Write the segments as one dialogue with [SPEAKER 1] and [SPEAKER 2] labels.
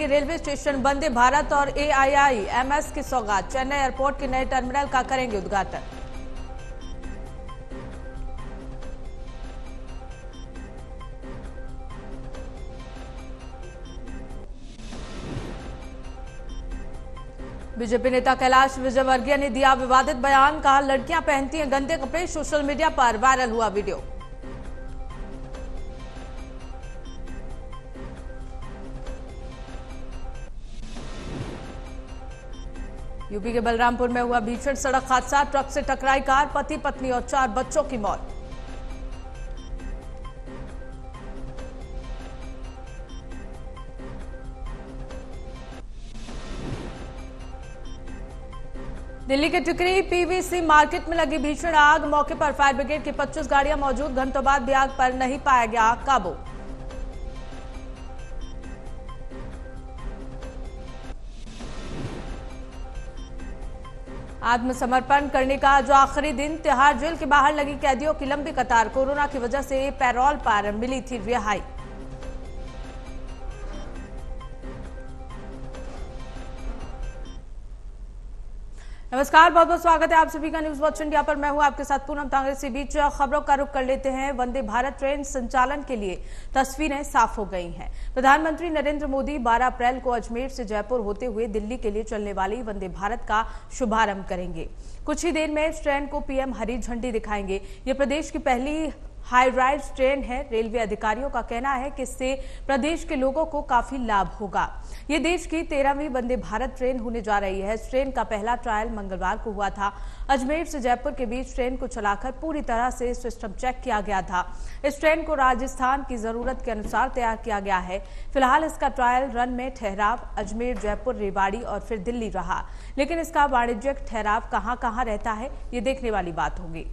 [SPEAKER 1] Railway station Vande Bharat और AIIMS की सौगात। चेन्नई एयरपोर्ट के नए टर्मिनल का करेंगे उद्घाटन। बीजेपी नेता कैलाश विजयवर्गीय ने दिया विवादित बयान। कहा, लड़कियां पहनती हैं गंदे कपड़े। सोशल मीडिया पर वायरल हुआ वीडियो। यूपी के बलरामपुर में हुआ भीषण सड़क हादसा। ट्रक से टकराई कार, पति पत्नी और 4 बच्चों की मौत। दिल्ली के टिकरी PVC मार्केट में लगी भीषण आग। मौके पर फायर ब्रिगेड की 25 गाड़ियां मौजूद। घंटों बाद भी आग पर नहीं पाया गया काबू। आत्मसमर्पण करने का जो आखिरी दिन, तिहाड़ जेल के बाहर लगी कैदियों की लंबी कतार। कोरोना की वजह से पैरोल पर मिली थी रिहाई। नमस्कार, बहुत बहुत स्वागत है आप सभी का न्यूज वॉच इंडिया पर। मैं हूं आपके साथ पूनम तांगरे। इसी बीच खबरों का रुख कर लेते हैं। वंदे भारत ट्रेन संचालन के लिए तस्वीरें साफ हो गई हैं। प्रधानमंत्री नरेंद्र मोदी 12 अप्रैल को अजमेर से जयपुर होते हुए दिल्ली के लिए चलने वाली वंदे भारत का शुभारंभ करेंगे। कुछ ही देर में इस ट्रेन को PM हरी झंडी दिखाएंगे। ये प्रदेश की पहली हाई राइज ट्रेन है। रेलवे अधिकारियों का कहना है कि इससे प्रदेश के लोगों को काफी लाभ होगा। ये देश की 13वीं वंदे भारत ट्रेन होने जा रही है। इस ट्रेन का पहला ट्रायल मंगलवार को हुआ था। अजमेर से जयपुर के बीच ट्रेन को चलाकर पूरी तरह से सिस्टम चेक किया गया था। इस ट्रेन को राजस्थान की जरूरत के अनुसार तैयार किया गया है। फिलहाल इसका ट्रायल रन में ठहराव अजमेर, जयपुर, रेवाड़ी और फिर दिल्ली रहा। लेकिन इसका वाणिज्यिक ठहराव कहां कहां रहता है, ये देखने वाली बात होगी।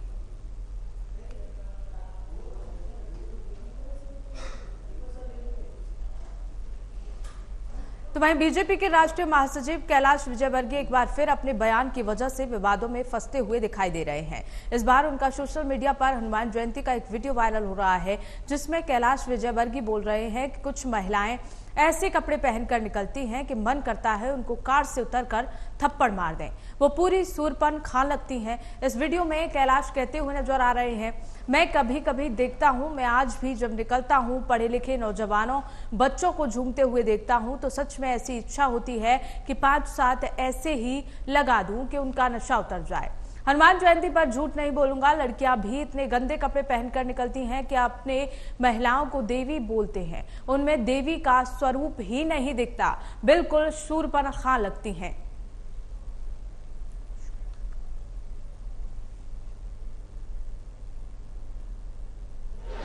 [SPEAKER 1] तो वहीं बीजेपी के राष्ट्रीय महासचिव कैलाश विजयवर्गीय एक बार फिर अपने बयान की वजह से विवादों में फंसते हुए दिखाई दे रहे हैं। इस बार उनका सोशल मीडिया पर हनुमान जयंती का एक वीडियो वायरल हो रहा है, जिसमें कैलाश विजयवर्गीय बोल रहे हैं कि कुछ महिलाएं ऐसे कपड़े पहनकर निकलती हैं कि मन करता है उनको कार से उतरकर थप्पड़ मार दें। वो पूरी सूरपन खान लगती हैं। इस वीडियो में कैलाश कहते हुए नजर आ रहे हैं, मैं कभी कभी देखता हूं, मैं आज भी जब निकलता हूं, पढ़े लिखे नौजवानों, बच्चों को झूमते हुए देखता हूं तो सच में ऐसी इच्छा होती है कि 5-7 ऐसे ही लगा दूं कि उनका नशा उतर जाए। हनुमान जयंती पर झूठ नहीं बोलूंगा। लड़कियां भी इतने गंदे कपड़े पहनकर निकलती हैं कि अपने महिलाओं को देवी बोलते हैं। उनमें देवी का स्वरूप ही नहीं दिखता, बिल्कुल शूरपन खां लगती हैं।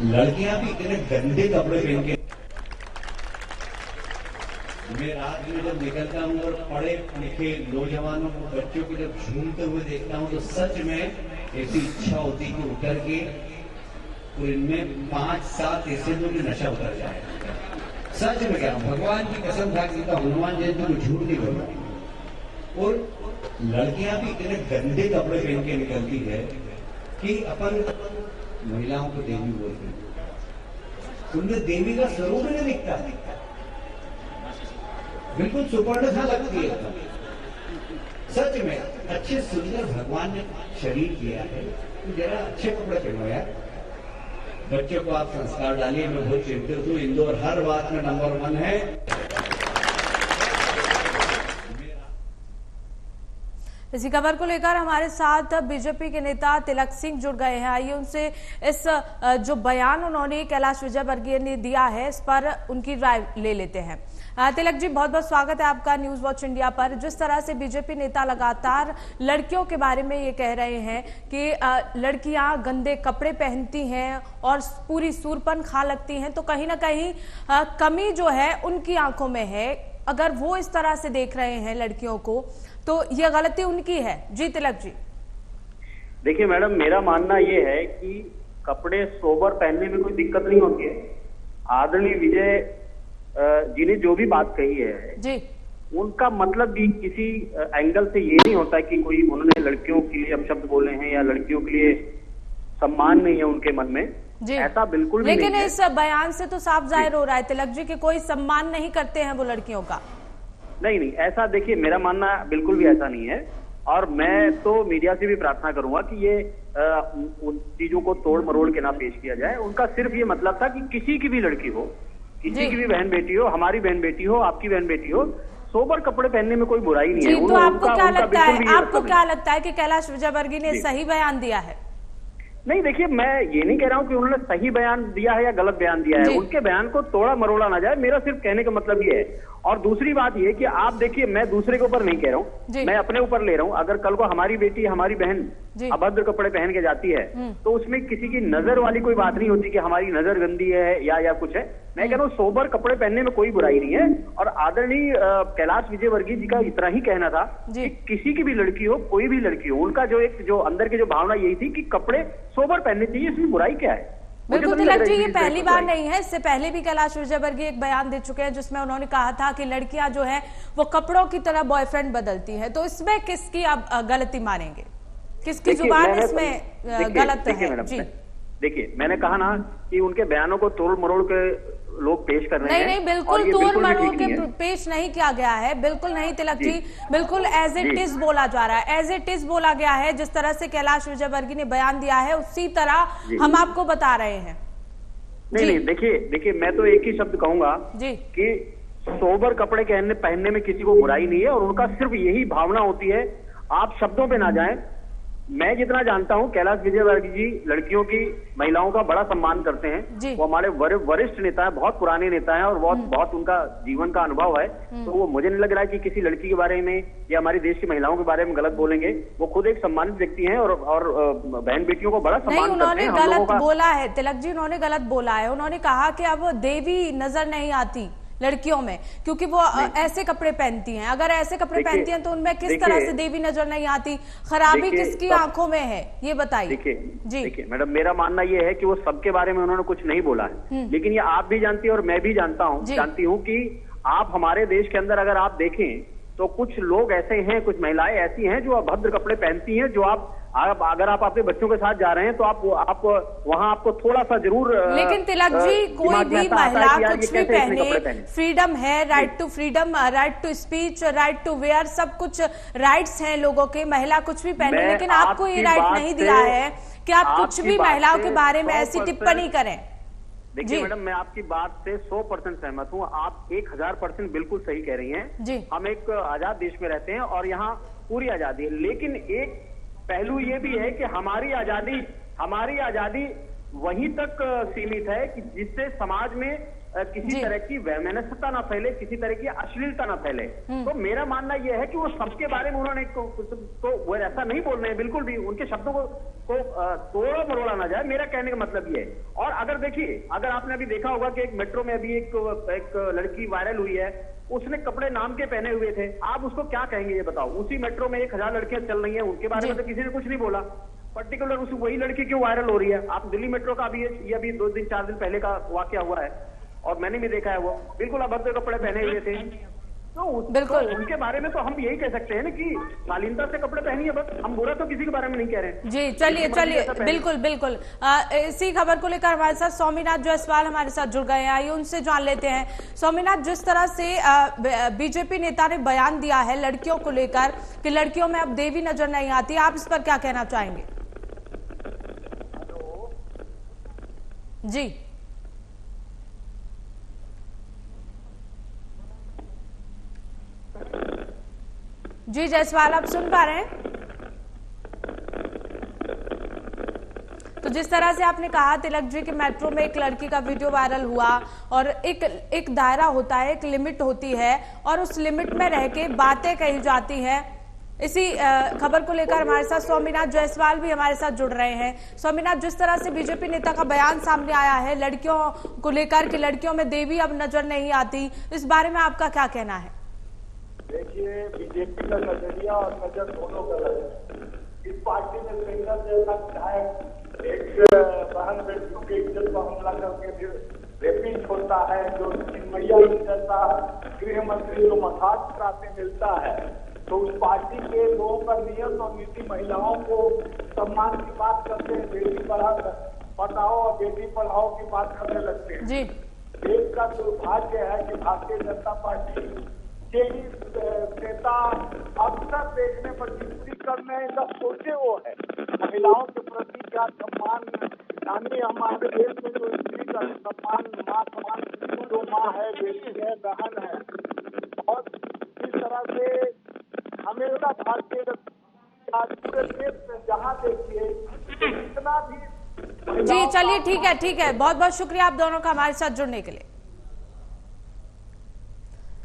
[SPEAKER 2] लड़कियां भी इतने गंदे कपड़े पहन के, मैं रात में जब निकलता हूँ और पढ़े लिखे नौजवानों को, बच्चों को जब झूमते हुए देखता हूँ तो सच में ऐसी इच्छा होती कि उतर के तो इनमें 5-7 ऐसे तो नशा उतर जाए। सच में क्या भगवान की कसम खा के हनुमान जयंती को झूठ नहीं बोलूंगा। और लड़कियां भी इतने गंदे कपड़े पहन के निकलती है कि अपन महिलाओं को देवी बोलते हैं। उनमें देवी का स्वरूप नहीं दिखता, बिल्कुल सुपर्ण सा लगती है। सच में अच्छे सुंदर भगवान ने शरीर किया है, तो जरा अच्छे कपड़े पहनो यार। बच्चों को आप संस्कार डालिए। मैं बहुत चिंतित हूँ, इंदौर हर बात में नंबर 1 है।
[SPEAKER 1] इसी खबर को लेकर हमारे साथ बीजेपी के नेता तिलक सिंह जुड़ गए हैं। आइए उनसे इस जो बयान उन्होंने कैलाश विजयवर्गीय ने दिया है, इस पर उनकी राय ले लेते हैं। तिलक जी, बहुत बहुत स्वागत है आपका न्यूज वॉच इंडिया पर। जिस तरह से बीजेपी नेता लगातार लड़कियों के बारे में ये कह रहे हैं कि लड़कियां गंदे कपड़े पहनती हैं और पूरी सूरपन खा लगती हैं, तो कहीं ना कहीं कमी जो है उनकी आंखों में है। अगर वो इस तरह से देख रहे हैं लड़कियों को, तो ये गलती उनकी है। जी तिलक जी।
[SPEAKER 3] देखिए मैडम, मेरा मानना ये है कि कपड़े सोबर पहनने में कोई दिक्कत नहीं होती है। आदरणीय विजय जी ने जो भी बात कही है जी, उनका मतलब भी किसी एंगल से ये नहीं होता कि कोई उन्होंने लड़कियों के लिए अपशब्द बोले हैं या लड़कियों के लिए सम्मान नहीं है उनके मन में जी। ऐसा बिल्कुल भी नहीं है।
[SPEAKER 1] लेकिन इस बयान से तो साफ जाहिर हो रहा है तिलक जी कि कोई सम्मान नहीं करते हैं वो लड़कियों का।
[SPEAKER 3] नहीं, ऐसा देखिए, मेरा मानना बिल्कुल भी ऐसा नहीं है। और मैं तो मीडिया से भी प्रार्थना करूंगा कि ये उन चीजों को तोड़ मरोड़ के ना पेश किया जाए। उनका सिर्फ ये मतलब था कि किसी की भी लड़की हो, किसी की भी बहन बेटी हो, हमारी बहन बेटी हो, आपकी बहन बेटी हो, सोबर कपड़े पहनने में कोई बुराई नहीं है।
[SPEAKER 1] तो आपको क्या लगता है, आपको क्या लगता है कि कैलाश विजयवर्गीय ने सही बयान दिया है?
[SPEAKER 3] नहीं, देखिए, मैं ये नहीं कह रहा हूं कि उन्होंने सही बयान दिया है या गलत बयान दिया है। उनके बयान को तोड़ा मरोड़ा ना जाए, मेरा सिर्फ कहने का मतलब ये है। और दूसरी बात ये कि आप देखिए, मैं दूसरे के ऊपर नहीं कह रहा हूँ, मैं अपने ऊपर ले रहा हूँ। अगर कल को हमारी बेटी, हमारी बहन अभद्र कपड़े पहन के जाती है तो उसमें किसी की नजर वाली कोई बात नहीं होती कि हमारी नजर गंदी है या कुछ है। मैं कह रहा हूँ सोबर कपड़े पहनने में कोई बुराई नहीं है। और आदरणीय कैलाश विजयवर्गीय जी का इतना ही कहना था कि किसी की भी लड़की हो, कोई भी लड़की हो, उनका जो अंदर की जो भावना यही थी कि कपड़े सोबर पहनने चाहिए, इसमें बुराई क्या है।
[SPEAKER 1] बिल्कुल तिलक जी, ये पहली बार नहीं है, इससे पहले भी कैलाश विजयवर्गीय एक बयान दे चुके हैं जिसमें उन्होंने कहा था कि लड़कियां जो है वो कपड़ों की तरह बॉयफ्रेंड बदलती है। तो इसमें किसकी आप गलती मानेंगे, किसकी जुबान इसमें गलत है? जी
[SPEAKER 3] देखिए, मैंने कहा ना कि उनके बयानों को तोड़ मरोड़ के लोग पेश कर रहे हैं।
[SPEAKER 1] नहीं, बिल्कुल तोड़ मरोड़ के पेश नहीं किया गया है, बिल्कुल नहीं तिलक जी, बिल्कुल एज इट इज बोला जा रहा है, एज इट इज बोला गया है। जिस तरह से कैलाश विजयवर्गीय ने बयान दिया है उसी तरह हम आपको बता रहे हैं।
[SPEAKER 3] नहीं, देखिए, मैं तो एक ही शब्द कहूंगा कि सोबर कपड़े पहनने में किसी को बुराई नहीं है और उनका सिर्फ यही भावना होती है। आप शब्दों पे ना जाएं। मैं जितना जानता हूं, कैलाश विजयवर्गीय जी लड़कियों की, महिलाओं का बड़ा सम्मान करते हैं। वो हमारे वरिष्ठ नेता हैं, बहुत पुराने नेता हैं और बहुत उनका जीवन का अनुभव है। तो वो मुझे नहीं लग रहा है कि किसी लड़की के बारे में या हमारे देश की महिलाओं के बारे में गलत बोलेंगे। वो खुद एक सम्मानित व्यक्ति हैं और बहन बेटियों को बड़ा सम्मान करते हैं।
[SPEAKER 1] उन्होंने गलत बोला है तिलक जी, उन्होंने गलत बोला है। उन्होंने कहा कि अब देवी नजर नहीं आती लड़कियों में क्योंकि वो ऐसे कपड़े पहनती हैं। अगर ऐसे कपड़े पहनती हैं तो उनमें किस तरह से देवी नजर नहीं आती? खराबी किसकी आंखों में है, ये बताइए।
[SPEAKER 3] देखिए मैडम, मेरा मानना ये है कि वो सबके बारे में उन्होंने कुछ नहीं बोला है, लेकिन ये आप भी जानती है और मैं भी जानती हूँ कि आप हमारे देश के अंदर अगर आप देखें तो कुछ लोग ऐसे हैं, कुछ महिलाएं ऐसी हैं जो अभद्र कपड़े पहनती हैं। जो अगर आप अपने बच्चों के साथ जा रहे हैं तो आप वहां आपको थोड़ा सा जरूर,
[SPEAKER 1] लेकिन तिलक जी कोई भी महिला कुछ भी पहने, फ्रीडम है, right to freedom, right to speech, right to wear, सब कुछ राइट्स हैं लोगों के। महिला कुछ भी पहने, लेकिन आपको ये राइट नहीं दिया है कि आप कुछ भी महिलाओं के बारे में ऐसी टिप्पणी करें।
[SPEAKER 3] देखिए मैडम, मैं आपकी बात से 100% सहमत हूँ। आप 1000% बिल्कुल सही कह रही हैं। हम एक आजाद देश में रहते हैं और यहाँ पूरी आजादी है, लेकिन एक पहलू ये भी है कि हमारी आजादी वहीं तक सीमित है कि जिससे समाज में किसी तरह की वैमनस्यता ना फैले, किसी तरह की अश्लीलता ना फैले। तो मेरा मानना यह है कि वो सबके बारे में उन्होंने तो वो ऐसा नहीं बोल रहे हैं, बिल्कुल भी उनके शब्दों को तोड़ा मरोड़ा ना जाए, मेरा कहने का मतलब ये है। और अगर देखिए, अगर आपने अभी देखा होगा कि एक मेट्रो में अभी एक लड़की वायरल हुई है, उसने कपड़े नाम के पहने हुए थे। आप उसको क्या कहेंगे ये बताओ? उसी मेट्रो में 1000 लड़कियां चल रही हैं, उनके बारे में तो किसी ने कुछ नहीं बोला। पर्टिकुलर वही लड़की क्यों वायरल हो रही है? आप दिल्ली मेट्रो का ये अभी 2-4 दिन पहले का वाकया हुआ है और मैंने भी देखा है, वो बिल्कुल अभद्र कपड़े पहने हुए थे। तो बिल्कुल उनके बारे में तो हम यही कह सकते हैं ना कि शालीनता से कपड़े पहनिए, बस। हम बुरा तो किसी के बारे में नहीं कह रहे।
[SPEAKER 1] जी चलिए बिल्कुल इसी खबर को लेकर हमारे साथ स्वामीनाथ जायसवाल हमारे साथ जुड़ गए हैं। आइए उनसे जान लेते हैं। स्वामीनाथ, जिस तरह से बीजेपी नेता ने बयान दिया है लड़कियों को लेकर कि लड़कियों में अब देवी नजर नहीं आती, आप इस पर क्या कहना चाहेंगे? जी जायसवाल, आप सुन पा रहे हैं? तो जिस तरह से आपने कहा तिलक जी कि मेट्रो में एक लड़की का वीडियो वायरल हुआ और एक दायरा होता है, एक लिमिट होती है और उस लिमिट में रह के बातें कही जाती हैं। इसी खबर को लेकर हमारे साथ स्वामीनाथ जायसवाल भी हमारे साथ जुड़ रहे हैं। स्वामीनाथ, जिस तरह से बीजेपी नेता का बयान सामने आया है लड़कियों को लेकर कि लड़कियों में देवी अब नजर नहीं आती, इस बारे में आपका क्या कहना है?
[SPEAKER 4] देखिए, बीजेपी का नजरिया और नजर दोनों गलत है। इस पार्टी में सेंगर जैसा विधायक एक बहन बेटियों की इज्जत पर हमला करके फिर रेपिस्ट होता है, जो चिन्मैया जैसा गृह मंत्री जो मसाज कराते मिलता है, तो उस पार्टी के लोगों का नियत और नीति महिलाओं को सम्मान की बात करते हैं, बेटी पढ़ाओ और बेटी पढ़ाओ की बात करने लगते हैं। देश का दुर्भाग्य है कि भारतीय जनता पार्टी नेता अक्सर देखने पर टिप्पणी करने का सोचे वो है। महिलाओं के प्रति क्या सम्मान, यानी हमारे देश में जो स्त्री का सम्मान, माँ समान जो माँ है, बेटी है, बहन है, और इस तरह से हमेशा भारतीय पूरे देश में जहाँ देखिए इतना भी।
[SPEAKER 1] जी चलिए, ठीक है, बहुत बहुत शुक्रिया आप दोनों का हमारे साथ जुड़ने के लिए।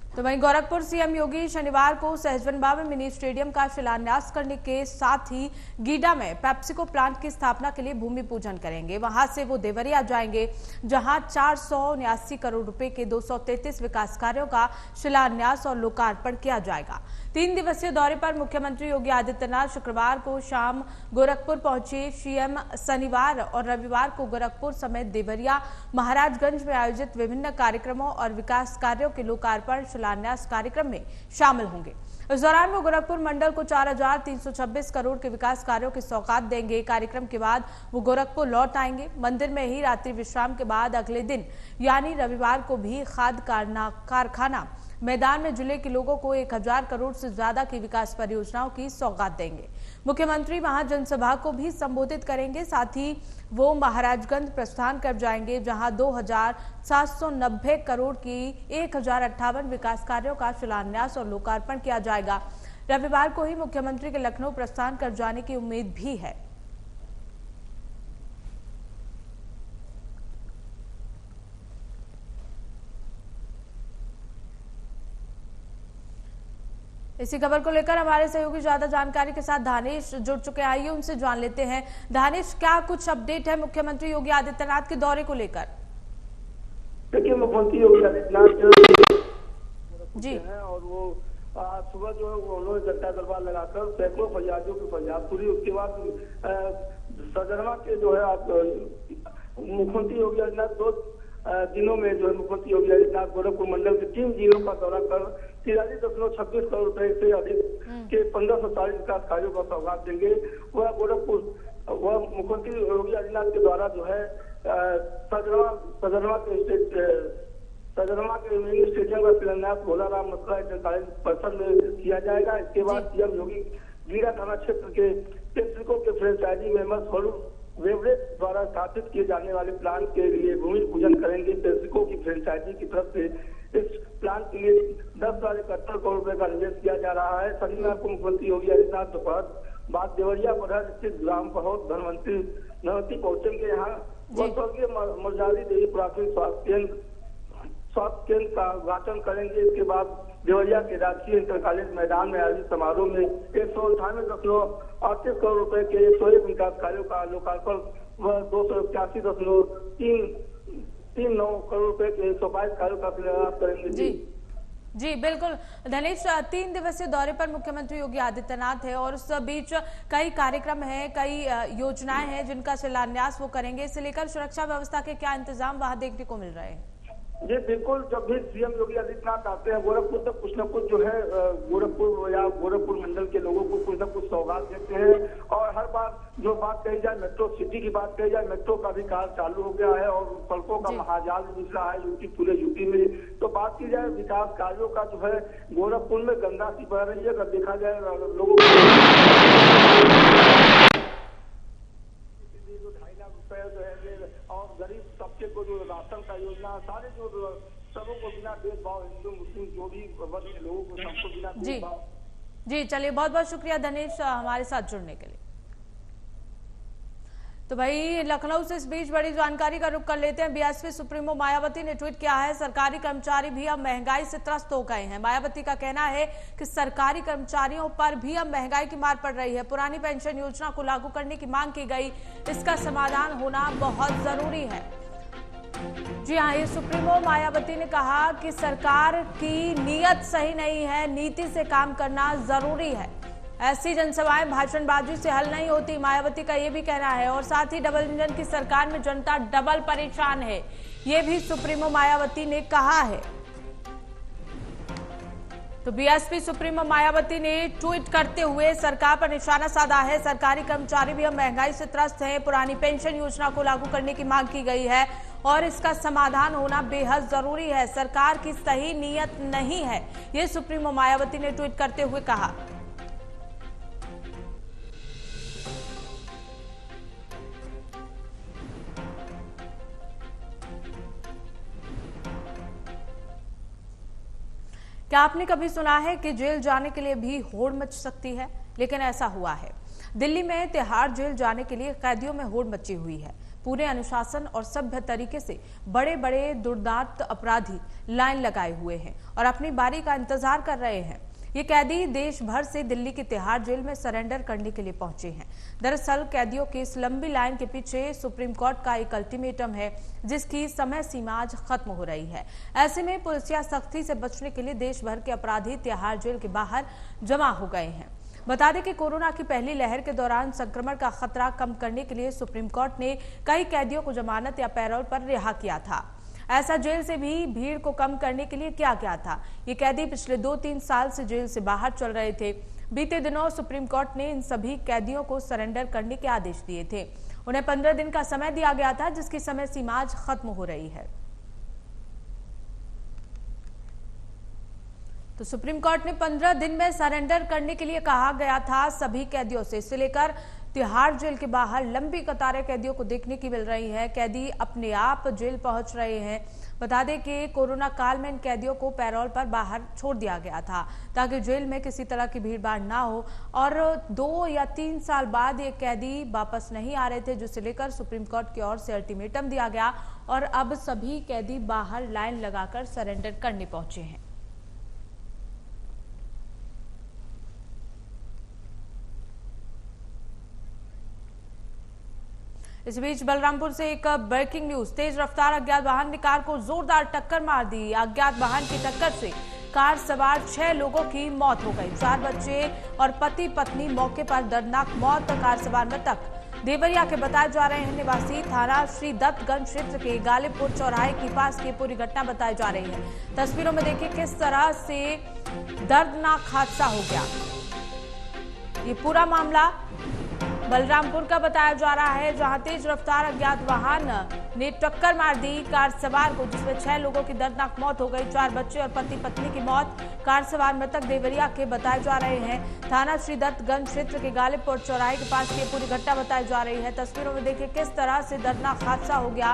[SPEAKER 1] तो वहीं गोरखपुर सीएम योगी शनिवार को सहजनवा में मिनी स्टेडियम का शिलान्यास करने के साथ ही गीडा में पेप्सिको प्लांट की स्थापना के लिए भूमि पूजन करेंगे। वहां से वो देवरिया जाएंगे, जहां 479 करोड़ रुपए के 233 विकास कार्यों का शिलान्यास और लोकार्पण किया जाएगा। 3 दिवसीय दौरे पर मुख्यमंत्री योगी आदित्यनाथ शुक्रवार को शाम गोरखपुर पहुंचे। सीएम शनिवार और रविवार को गोरखपुर समेत देवरिया, महाराजगंज में आयोजित विभिन्न कार्यक्रमों और विकास कार्यों के लोकार्पण शिलान्यास कार्यक्रम में शामिल होंगे। इस दौरान वो गोरखपुर मंडल को 4326 करोड़ के विकास कार्यों की सौगात देंगे। कार्यक्रम के बाद वो गोरखपुर लौट आएंगे। मंदिर में ही रात्रि विश्राम के बाद अगले दिन यानी रविवार को भी खाद कारखाना मैदान में जिले के लोगों को 1000 करोड़ से ज्यादा की विकास परियोजनाओं की सौगात देंगे। मुख्यमंत्री वहां जनसभा को भी संबोधित करेंगे। साथ ही वो महाराजगंज प्रस्थान कर जाएंगे, जहां 2790 करोड़ की 1058 विकास कार्यों का शिलान्यास और लोकार्पण किया जाएगा। रविवार को ही मुख्यमंत्री के लखनऊ प्रस्थान कर जाने की उम्मीद भी है। इसी खबर को लेकर हमारे सहयोगी ज्यादा जानकारी के साथ दानिश जुड़ चुके हैं। आइए उनसे जान लेते हैं। दानिश, क्या कुछ अपडेट है मुख्यमंत्री योगी आदित्यनाथ के दौरे को लेकर?
[SPEAKER 4] देखिए, मुख्यमंत्री योगी आदित्यनाथ
[SPEAKER 1] जी
[SPEAKER 4] हैं और वो आज सुबह जो है उन्होंने जनता दरबार लगाकर सैकड़ों फरियादियों की फरियाद पूरी। उसके बाद सहजनवा के जो है मुख्यमंत्री योगी आदित्यनाथ 2 दिनों में जो है मुख्यमंत्री योगी आदित्यनाथ गोरखपुर मंडल के 3 जिलों का दौरा कर 43.26 करोड़ रुपए से अधिक के 1540 विकास कार्यों का सौगात देंगे। वह मुख्यमंत्री योगी आदित्यनाथ के द्वारा जो है सजनवा के मिनी स्टेडियम का शिलान्यास भोलाराम मथुरा इंटर परिसर में किया जाएगा। इसके बाद सीएम योगी गीडा थाना क्षेत्र के पेप्सिको के फ्रेंचाइजी मेंबर स्वरूप वेवरेज द्वारा स्थापित किए जाने वाले प्लांट के लिए भूमि पूजन करेंगे। पेप्सिको की फ्रेंचाइजी की तरफ से इस प्लांट के लिए 10.71 करोड़ रुपए का निवेश किया जा रहा है। शनिवार को मुख्यमंत्री योगी आदित्यनाथ दोपहर बाद देवरिया पढ़र स्थित ग्राम बहुत धनवंती पहुंचेंगे। यहाँ स्वर्गीय मुरजारी देवी प्राथमिक स्वास्थ्य केंद्र का उद्घाटन करेंगे। इसके बाद देवरिया के राजकीय इंटर कॉलेज मैदान में आयोजित समारोह में 198.38 करोड़ रुपए के 101 विकास कार्यों का लोकार्पण व 281.39 करोड़ रुपए के 122 कार्यों का शिलान्यास करेंगे।
[SPEAKER 1] जी बिल्कुल धनेश, 3 दिवसीय दौरे पर मुख्यमंत्री योगी आदित्यनाथ है और उस बीच कई कार्यक्रम हैं, कई योजनाएं हैं जिनका शिलान्यास वो करेंगे। इसे लेकर सुरक्षा व्यवस्था के क्या इंतजाम वहां देखने को मिल रहे हैं?
[SPEAKER 4] जी बिल्कुल, जब भी सीएम योगी आदित्यनाथ आते हैं गोरखपुर तो कुछ न कुछ जो है गोरखपुर या गोरखपुर मंडल के लोगों को कुछ न कुछ सौगात देते हैं। और हर बार जो बात कही जाए मेट्रो सिटी की बात कही जाए, मेट्रो का भी कार्य चालू हो गया है और सड़कों का महाजाल दिख रहा है पूरे यूपी में। तो बात की जाए विकास कार्यों का जो है गोरखपुर में गंगा सी बह रही है। अगर देखा जाए लोगों को 2.5 लाख रुपए जो है और गरीब तबके को जो राशन का योजना, सारे जो सबों को बिना भेदभाव, हिंदू मुस्लिम जो भी वर्ग के लोगों को सबको बिना भेदभाव।
[SPEAKER 1] जी चलिए, बहुत बहुत शुक्रिया धनेश हमारे साथ जुड़ने के लिए। तो भाई लखनऊ से इस बीच बड़ी जानकारी का रुख कर लेते हैं। बीएसपी सुप्रीमो मायावती ने ट्वीट किया है, सरकारी कर्मचारी भी अब महंगाई से त्रस्त हो गए हैं। मायावती का कहना है कि सरकारी कर्मचारियों पर भी अब महंगाई की मार पड़ रही है। पुरानी पेंशन योजना को लागू करने की मांग की गई, इसका समाधान होना बहुत जरूरी है। जी हाँ, ये सुप्रीमो मायावती ने कहा कि सरकार की नीयत सही नहीं है, नीति से काम करना जरूरी है। ऐसी जनसभाएं भाषणबाजी से हल नहीं होती, मायावती का ये भी कहना है। और साथ ही डबल इंजन की सरकार में जनता डबल परेशान है, ये भी सुप्रीमो मायावती ने कहा है। तो बीएसपी सुप्रीमो मायावती ने ट्वीट करते हुए सरकार पर निशाना साधा है। सरकारी कर्मचारी भी अब महंगाई से त्रस्त हैं। पुरानी पेंशन योजना को लागू करने की मांग की गई है और इसका समाधान होना बेहद जरूरी है। सरकार की सही नीयत नहीं है, ये सुप्रीमो मायावती ने ट्वीट करते हुए कहा। क्या आपने कभी सुना है कि जेल जाने के लिए भी होड़ मच सकती है? लेकिन ऐसा हुआ है। दिल्ली में तिहाड़ जेल जाने के लिए कैदियों में होड़ मची हुई है। पूरे अनुशासन और सभ्य तरीके से बड़े बड़े दुर्दांत अपराधी लाइन लगाए हुए हैं और अपनी बारी का इंतजार कर रहे हैं। ये कैदी देश भर से दिल्ली की तिहाड़ जेल में सरेंडर करने के लिए पहुंचे हैं। दरअसल कैदियों की इस लंबी लाइन के पीछे सुप्रीम कोर्ट का एक अल्टीमेटम है, जिसकी समय सीमा आज खत्म हो रही है। ऐसे में पुलिसिया सख्ती से बचने के लिए देश भर के अपराधी तिहाड़ जेल के बाहर जमा हो गए हैं। बता दें कि कोरोना की पहली लहर के दौरान संक्रमण का खतरा कम करने के लिए सुप्रीम कोर्ट ने कई कैदियों को जमानत या पैरोल पर रिहा किया था। ऐसा जेल से भी भीड़ को कम करने के लिए क्या क्या था? ये कैदी पिछले 2-3 साल से जेल से बाहर चल रहे थे। बीते दिनों सुप्रीम कोर्ट ने इन सभी कैदियों को सरेंडर करने के आदेश दिए थे। उन्हें 15 दिन का समय दिया गया था, जिसकी समय सीमा आज खत्म हो रही है। तो सुप्रीम कोर्ट ने 15 दिन में सरेंडर करने के लिए कहा गया था सभी कैदियों से। इसे लेकर तिहाड़ जेल के बाहर लंबी कतारें कैदियों को देखने की मिल रही है। कैदी अपने आप जेल पहुंच रहे हैं। बता दें कि कोरोना काल में इन कैदियों को पैरोल पर बाहर छोड़ दिया गया था ताकि जेल में किसी तरह की भीड़भाड़ ना हो। और 2 या 3 साल बाद ये कैदी वापस नहीं आ रहे थे, जिसे लेकर सुप्रीम कोर्ट की ओर से अल्टीमेटम दिया गया और अब सभी कैदी बाहर लाइन लगाकर सरेंडर करने पहुंचे हैं। इस बीच बलरामपुर से एक ब्रेकिंग न्यूज। तेज रफ्तार अज्ञात वाहन ने कार को जोरदार टक्कर मार दी। अज्ञात वाहन की टक्कर से कार सवार 6 लोगों की मौत हो गई। 4 बच्चे और पति पत्नी मौके पर दर्दनाक मौत। कार सवार मृतक देवरिया के बताए जा रहे हैं निवासी थाना श्री दत्तगंज क्षेत्र के गालिबपुर चौराहे के पास की पूरी घटना बताई जा रही है। तस्वीरों में देखिए किस तरह से दर्दनाक हादसा हो गया। ये पूरा मामला बलरामपुर का बताया जा रहा है, जहां तेज रफ्तार अज्ञात वाहन ने टक्कर मार दी कार सवार को, जिसमें 6 लोगों की दर्दनाक मौत हो गई। 4 बच्चे और पति पत्नी की मौत। कार सवार मृतक देवरिया के बताए जा रहे हैं। थाना श्री दत्तगंज क्षेत्र के गालिबपुर चौराहे के पास की पूरी घटना बताई जा रही है। तस्वीरों में देखिए किस तरह से दर्दनाक हादसा हो गया।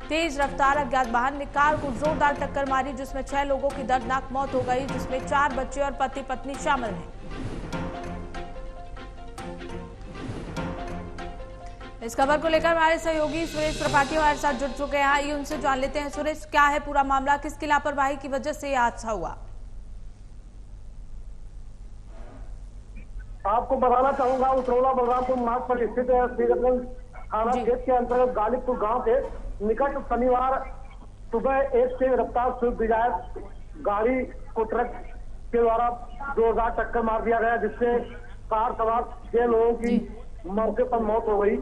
[SPEAKER 1] तेज रफ्तार अज्ञात वाहन ने कार को जोरदार टक्कर मारी, जिसमें 6 लोगों की दर्दनाक मौत हो गई, जिसमें 4 बच्चे और पति पत्नी शामिल हैं। इस खबर को लेकर हमारे सहयोगी सुरेश त्रिपाठी हमारे साथ जुड़ चुके हैं। आइए उनसे जान लेते हैं। सुरेश, क्या है पूरा मामला? किसकी लापरवाही की वजह से यह हादसा हुआ?
[SPEAKER 4] आपको बताना चाहूंगा, उसरौला बलरामपुर मार्ग पर स्थित है श्रीगंज थाना क्षेत्र के अंतर्गत गालिबपुर गांव के निकट शनिवार सुबह एक तेज रफ्तार स्विफ्ट डिजायर गाड़ी को ट्रक के द्वारा जोरदार टक्कर मार दिया गया, जिससे कार सवार 6 लोगों की मौके पर मौत हो गई।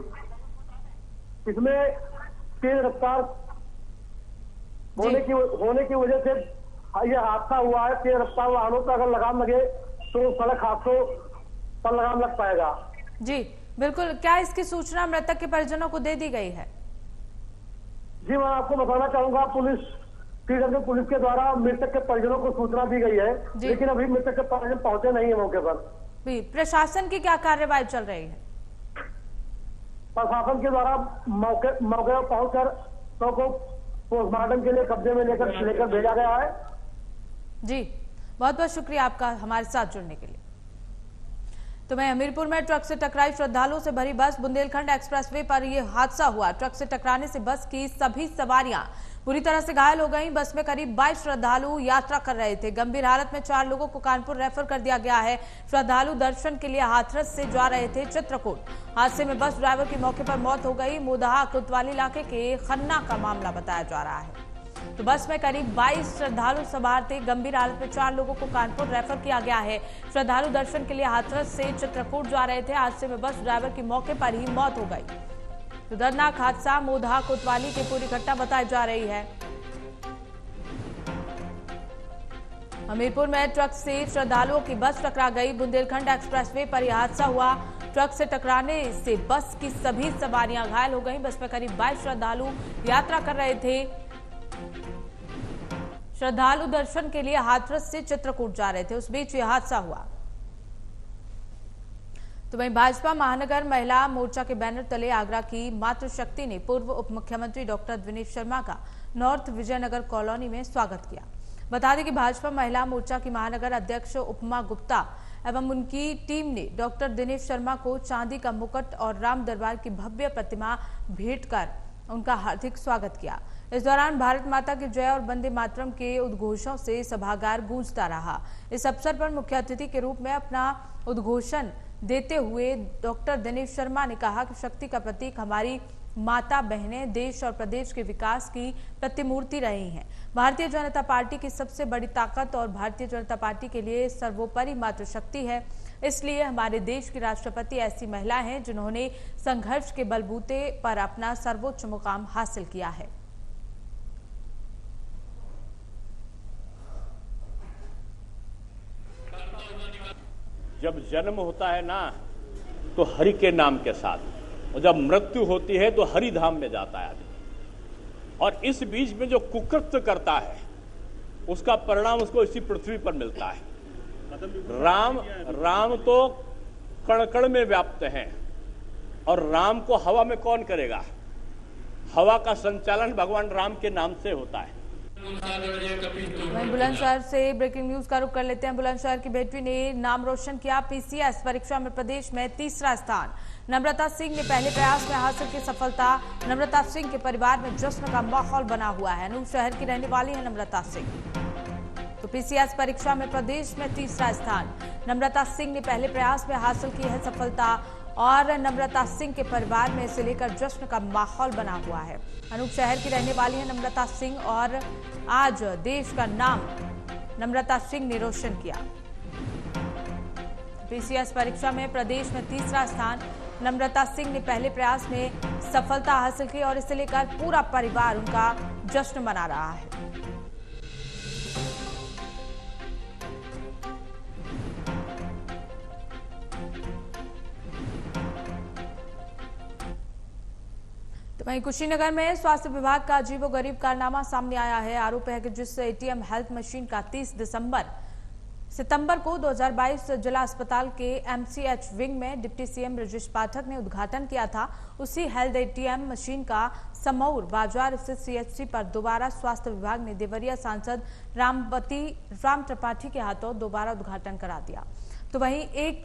[SPEAKER 4] इसमें तेज रफ्तार होने की वजह से यह हादसा हुआ है। तेज रफ्तार वाहनों पर अगर लगाम लगे तो सड़क हादसों पर लगाम लग पाएगा।
[SPEAKER 1] जी बिल्कुल। क्या इसकी सूचना मृतक के परिजनों को दे दी गई है?
[SPEAKER 4] जी मैं आपको बताना चाहूंगा, पुलिस के द्वारा मृतक के परिजनों को सूचना दी गई है, लेकिन अभी मृतक के परिजन पहुंचे नहीं है मौके पर।
[SPEAKER 1] प्रशासन की क्या कार्यवाही चल रही है?
[SPEAKER 4] प्रशासन के द्वारा मौके पर पहुंचकर शव को पोस्टमार्टम के लिए कब्जे में लेकर भेजा गया है।
[SPEAKER 1] जी बहुत बहुत शुक्रिया आपका हमारे साथ जुड़ने के लिए। तो मैं हमीरपुर में ट्रक से टकराई श्रद्धालुओं से भरी बस। बुंदेलखंड एक्सप्रेसवे पर यह हादसा हुआ। ट्रक से टकराने से बस की सभी सवारियां पूरी तरह से घायल हो गईं। बस में करीब 22 श्रद्धालु यात्रा कर रहे थे। गंभीर हालत में 4 लोगों को कानपुर रेफर कर दिया गया है। श्रद्धालु दर्शन के लिए हाथरस से जा रहे थे चित्रकूट। हादसे में बस ड्राइवर की मौके पर मौत हो गई। मोदहा कोतवाली इलाके के खन्ना का मामला बताया जा रहा है। तो बस में करीब 22 श्रद्धालु सवार थे। गंभीर हालत में 4 लोगों को कानपुर रेफर किया गया है। श्रद्धालु दर्शन के लिए हाथरस से चित्रकूट जा रहे थे। हादसे में बस ड्राइवर की मौके पर ही मौत हो गई। तो दर्दनाक हादसा मोदहा कोतवाली की पूरी घटना बताई जा रही है। हमीरपुर में ट्रक से श्रद्धालुओं की बस टकरा गई। बुंदेलखंड एक्सप्रेसवे पर यह हादसा हुआ। ट्रक से टकराने से बस की सभी सवारियां घायल हो गईं। बस में करीब 22 श्रद्धालु यात्रा कर रहे थे। श्रद्धालु दर्शन के लिए हाथरस से चित्रकूट जा रहे थे, उस बीच यह हादसा हुआ। तो वहीं भाजपा महानगर महिला मोर्चा के बैनर तले आगरा की मातृशक्ति ने पूर्व उप मुख्यमंत्री डॉक्टर दिनेश शर्मा का नॉर्थ विजयनगर कॉलोनी में स्वागत किया। बता दें कि भाजपा महिला मोर्चा की महानगर अध्यक्ष उपमा गुप्ता एवं उनकी टीम ने डॉक्टर दिनेश शर्मा को चांदी का मुकुट और राम दरबार की भव्य प्रतिमा भेंट कर उनका हार्दिक स्वागत किया। इस दौरान भारत माता की जय और वंदे मातरम के उद्घोषों से सभागार गूंजता रहा। इस अवसर पर मुख्य अतिथि के रूप में अपना उद्घोषण देते हुए डॉक्टर दिनेश शर्मा ने कहा कि शक्ति का प्रतीक हमारी माता बहनें देश और प्रदेश के विकास की प्रतिमूर्ति रही हैं। भारतीय जनता पार्टी की सबसे बड़ी ताकत और भारतीय जनता पार्टी के लिए सर्वोपरि मातृशक्ति है। इसलिए हमारे देश की राष्ट्रपति ऐसी महिला हैं जिन्होंने संघर्ष के बलबूते पर अपना सर्वोच्च मुकाम हासिल किया है।
[SPEAKER 5] जब जन्म होता है ना तो हरि के नाम के साथ, और जब मृत्यु होती है तो हरि धाम में जाता है आदमी। और इस बीच में जो कुकृत्य करता है उसका परिणाम उसको इसी पृथ्वी पर मिलता है। राम तो कण कण में व्याप्त हैं, और राम को हवा में कौन करेगा? हवा का संचालन भगवान राम के नाम से होता है।
[SPEAKER 1] बुलंदशहर से ब्रेकिंग न्यूज का रुख कर लेते हैं। बुलंदशहर की बेटी ने नाम रोशन किया। पीसीएस परीक्षा में प्रदेश में तीसरा स्थान। नम्रता सिंह ने पहले प्रयास में हासिल की सफलता। नम्रता सिंह के परिवार में जश्न का माहौल बना हुआ है। अनूप शहर की रहने वाली है नम्रता सिंह। तो पीसीएस परीक्षा में प्रदेश में तीसरा स्थान। नम्रता सिंह ने पहले प्रयास में हासिल की है सफलता, और नम्रता सिंह के परिवार में इसे लेकर जश्न का माहौल बना हुआ है। अनूप शहर की रहने वाली है नम्रता सिंह, और आज देश का नाम नम्रता सिंह ने रोशन किया। पीसीएस परीक्षा में प्रदेश में तीसरा स्थान। नम्रता सिंह ने पहले प्रयास में सफलता हासिल की और इसे लेकर पूरा परिवार उनका जश्न मना रहा है। तो वहीं कुशीनगर में स्वास्थ्य विभाग का अजीबोगरीब कारनामा सामने आया है। आरोप है कि जिस एटीएम हेल्थ मशीन का 30 सितंबर को 2022 जिला अस्पताल के एमसीएच विंग में डिप्टी सीएम ब्रजेश पाठक ने उद्घाटन किया था, उसी हेल्थ एटीएम मशीन का समौर बाजार स्थित सीएचसी पर दोबारा स्वास्थ्य विभाग ने देवरिया सांसद राम त्रिपाठी के हाथों दोबारा उद्घाटन करा दिया। तो वहीं एक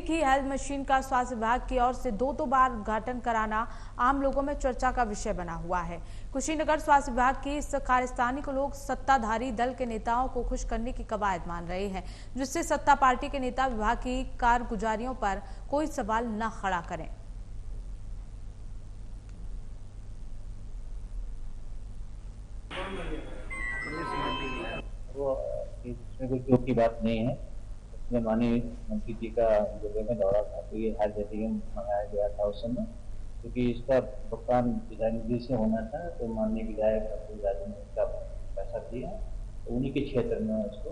[SPEAKER 1] ही हेल्थ मशीन का स्वास्थ्य विभाग की ओर से दो बार उद्घाटन कराना आम लोगों में चर्चा का विषय बना हुआ है। कुशीनगर स्वास्थ्य विभाग की इस कारस्तानी को लोग सत्ताधारी दल के नेताओं को खुश करने की कवायद मान रहे हैं, जिससे सत्ता पार्टी के नेता विभाग की कारगुजारियों पर कोई सवाल न खड़ा करें।
[SPEAKER 6] इसमें कोई चूक की बात नहीं है। इसमें माननीय मंत्री जी का जिले में दौरा था, तो ये हेल्थ एटीएम मंगाया गया था उस समय, क्योंकि इसका भुगतान विधायक से होना था, तो माननीय विधायक ने इसका पैसा दिया, तो उन्हीं के क्षेत्र में उसको।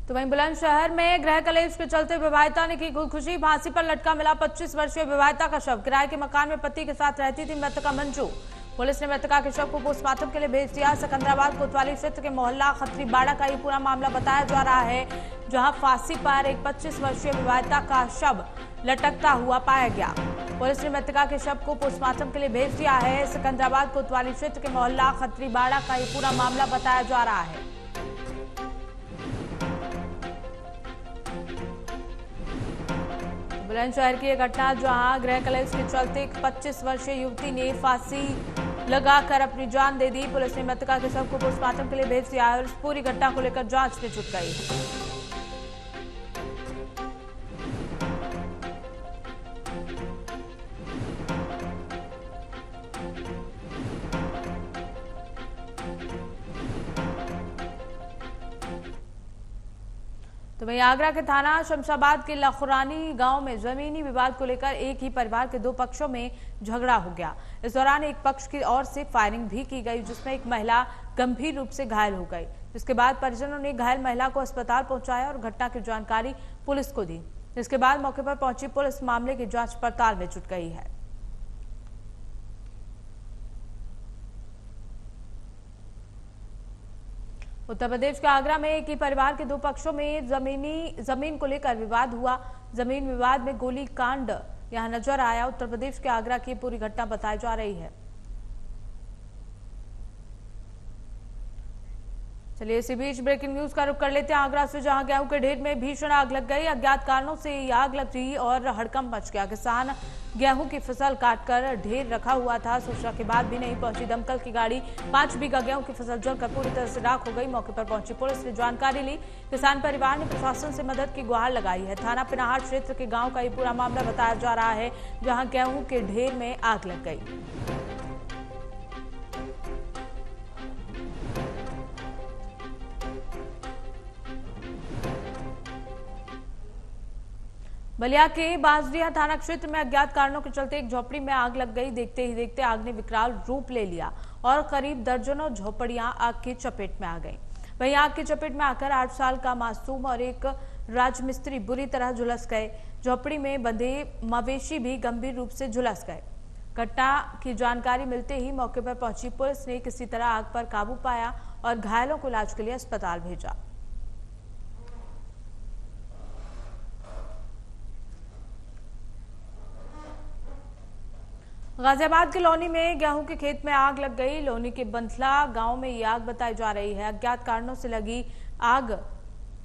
[SPEAKER 1] तो वहीं बुलंदशहर में गृह कलेश के चलते विवाहिता ने की खुदकुशी। फांसी पर लटका मिला 25 वर्षीय विवाहिता का शव। किराए के मकान में पति के साथ रहती थी मृतका मंजू। पुलिस ने मृतका के शव को पोस्टमार्टम के लिए भेज दिया। सिकंदराबाद कोतवाली क्षेत्र के मोहल्ला खत्रीबाड़ा का ये पूरा मामला बताया जा रहा है, जहां फांसी पर एक 25 वर्षीय विवाहिता का शव लटकता हुआ पाया गया। पुलिस ने मृतका के शव को पोस्टमार्टम के लिए भेज दिया है। सिकंदराबाद कोतवाली क्षेत्र के मोहल्ला खत्रीबाड़ा का ये पूरा मामला बताया जा रहा है। बुलंदशहर की यह घटना, जहां गृह कलेश के चलते एक 25 वर्षीय युवती ने फांसी लगाकर अपनी जान दे दी। पुलिस ने मृतका के शव को पोस्टमार्टम के लिए भेज दिया है और इस पूरी घटना को लेकर जांच में जुट गई। तो वहीं आगरा के थाना शमशाबाद के लखुरानी गांव में जमीनी विवाद को लेकर एक ही परिवार के दो पक्षों में झगड़ा हो गया। इस दौरान एक पक्ष की ओर से फायरिंग भी की गई, जिसमें एक महिला गंभीर रूप से घायल हो गई। जिसके बाद परिजनों ने घायल महिला को अस्पताल पहुंचाया और घटना की जानकारी पुलिस को दी। जिसके बाद मौके पर पहुंची पुलिस मामले की जांच पड़ताल में जुट गई है। उत्तर प्रदेश के आगरा में एक ही परिवार के 2 पक्षों में जमीन को लेकर विवाद हुआ। जमीन विवाद में गोली कांड यहां नजर आया। उत्तर प्रदेश के आगरा की पूरी घटना बताई जा रही है। चलिए इसी बीच ब्रेकिंग न्यूज का रुख कर लेते हैं आगरा से, जहां गेहूं के ढेर में भीषण आग लग गई। अज्ञात कारणों से ये आग लग गई और हड़कंप मच गया। किसान गेहूं की फसल काटकर ढेर रखा हुआ था। सूचना के बाद भी नहीं पहुंची दमकल की गाड़ी। 5 बीघा गेहूं की फसल जलकर पूरी तरह से राख हो गई। मौके पर पहुंची पुलिस ने जानकारी ली। किसान परिवार ने प्रशासन से मदद की गुहार लगाई है। थाना पिनाहाट क्षेत्र के गाँव का ये पूरा मामला बताया जा रहा है, जहाँ गेहूं के ढेर में आग लग गई। बलिया के बांसडीहा थाना क्षेत्र में अज्ञात कारणों के चलते एक झोपड़ी में आग लग गई। देखते ही देखते आग ने विकराल रूप ले लिया और करीब दर्जनों झोपड़ियां आग की चपेट में आ गईं। वहीं आग की चपेट में आकर 8 साल का मासूम और एक राजमिस्त्री बुरी तरह झुलस गए। झोपड़ी में बंधे मवेशी भी गंभीर रूप से झुलस गए। घटना की जानकारी मिलते ही मौके पर पहुंची पुलिस ने किसी तरह आग पर काबू पाया और घायलों को इलाज के लिए अस्पताल भेजा। गाजियाबाद के लोनी में गेहूं के खेत में आग लग गई। लोनी के बंथला गांव में ये आग बताई जा रही है। अज्ञात कारणों से लगी आग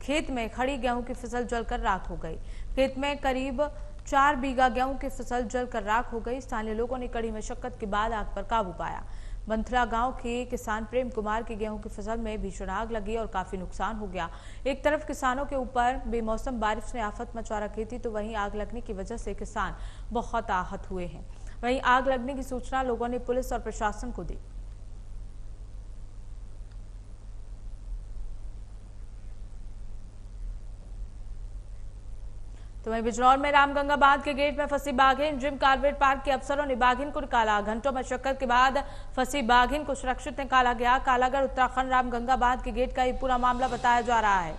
[SPEAKER 1] खेत में खड़ी गेहूं की फसल जलकर राख हो गई। खेत में करीब 4 बीघा गेहूं की फसल जलकर राख हो गई। स्थानीय लोगों ने कड़ी मशक्कत के बाद आग पर काबू पाया। बंथला गांव के किसान प्रेम कुमार की गेहूं की फसल में भीषण आग लगी और काफी नुकसान हो गया। एक तरफ किसानों के ऊपर बेमौसम बारिश ने आफत मचा रखी थी, तो वहीं आग लगने की वजह से किसान बहुत आहत हुए हैं। वहीं आग लगने की सूचना लोगों ने पुलिस और प्रशासन को दी। तो वहीं बिजनौर में रामगंगा बांध के गेट में फंसी बाघिन। जिम कार्बेट पार्क के अफसरों ने बाघिन को निकाला। घंटों मशक्कत के बाद फंसी बाघिन को सुरक्षित निकाला गया। कालागढ़ उत्तराखंड रामगंगा बांध के गेट का ये पूरा मामला बताया जा रहा है।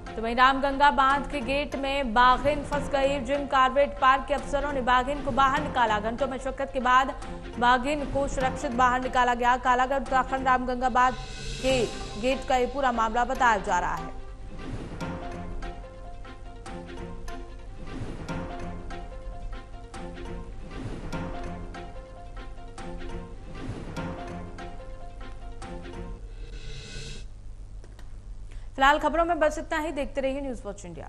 [SPEAKER 1] तो वहीं रामगंगा बांध के गेट में बाघिन फंस गई। जिम कार्बेट पार्क के अफसरों ने बाघिन को बाहर निकाला। घंटों मशक्कत के बाद बाघिन को सुरक्षित बाहर निकाला गया। कालागढ़ उत्तराखंड रामगंगा बांध के गेट का ये पूरा मामला बताया जा रहा है। फिलहाल खबरों में बस इतना ही। देखते रहिए न्यूज़ वॉच इंडिया।